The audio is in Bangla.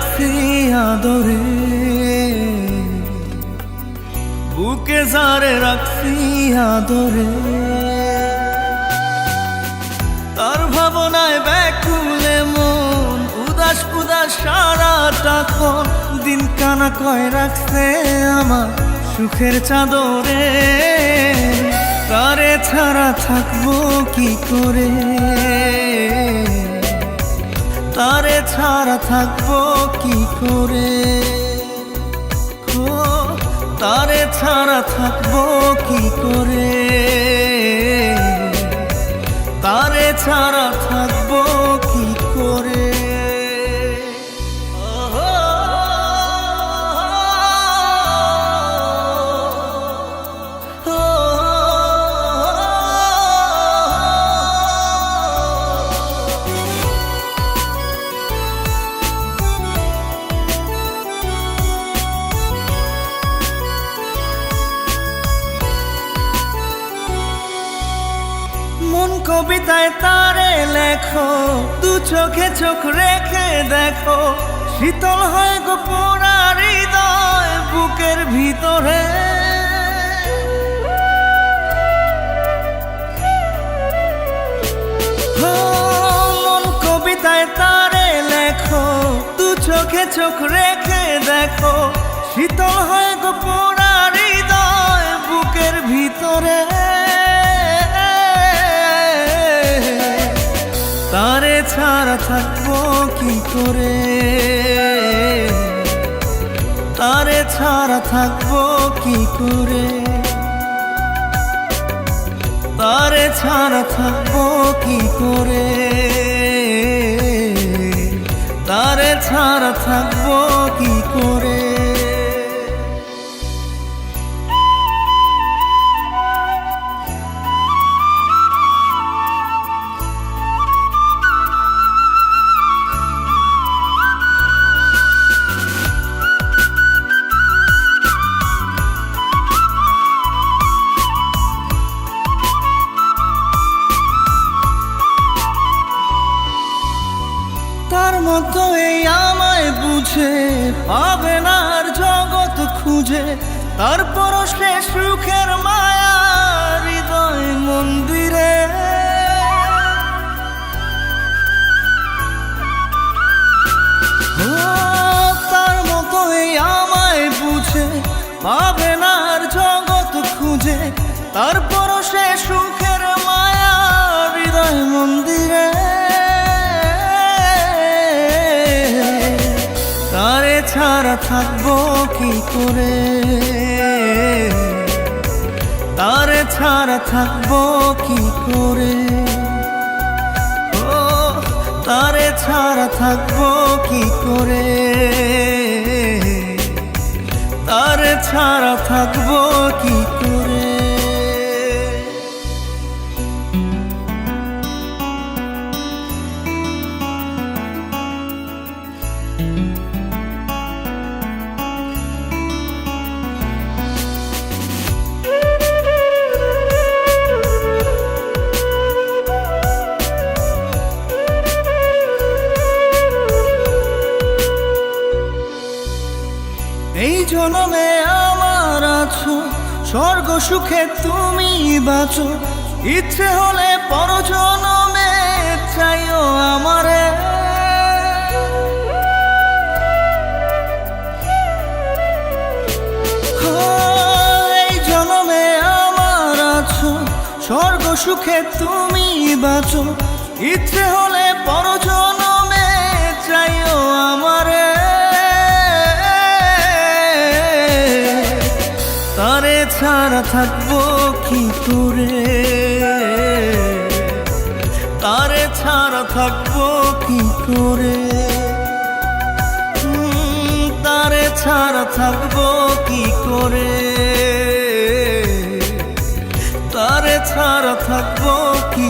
রাখছি আদরে, বুকে যারে রাখছি আদরে, তার ভাবনায় ব্যাকুলে মন উদাস উদাস সারাটাক্ষণ, দিন কানা কয় রাখছে আমার সুখের চাদরে। তারে ছাড়া থাকবো কি করে, তারে ছাড়া থাকবো কি করে, ও তারে ছাড়া থাকবো কি করে, তারে ছাড়া থাকবো কি করে। মন কবিতায় তারে লেখো, দু চোখে চোখ রেখে দেখো, শীতল হয় গো পোড়া হৃদয় বুকের ভিতরে। মন কবিতায় তারে লেখো, দু চোখে চোখ রেখে দেখো, শীতল হয় গো পোড়া হৃদয় বুকের ভিতরে। তারে ছাড়া থাকবো কি করে, তারে ছাড়া থাকবো কি করে, তারে ছাড়া থাকবো কি করে, তারে ছাড়া থাকবো কি করে। তার মতো এই আমায় বুঝে পাবে না আর জগৎ খুঁজে, তারপর সে সুখের মায়া হৃদয় মন্দিরে। তার মতো এই আমায় বুঝে পাবে না আর জগৎ খুঁজে, তারপর সে সুখের মায়া হৃদয় মন্দিরে। তারে ছাড়া থাকবো কি করে, তারে ছাড়া থাকবো কি করে, ও তারে ছাড়া থাকবো কি করে, তারে ছাড়া থাকবো কি করে। এই জনমে আমার আছো, স্বর্গ সুখে তুমি বাঁচো, ইচ্ছে হলে পর জনমে চাইও আমারে। এই জনমে আমার আছো, স্বর্গ সুখে তুমি বাঁচো, ইচ্ছে হলে পর জনমে চাইও আমারে। তারে ছাড়া থাকবো কি করে, তারে ছাড়া থাকবো কি করে, তারে ছাড়া থাকবো কি করে, তারে ছাড়া থাকবো কি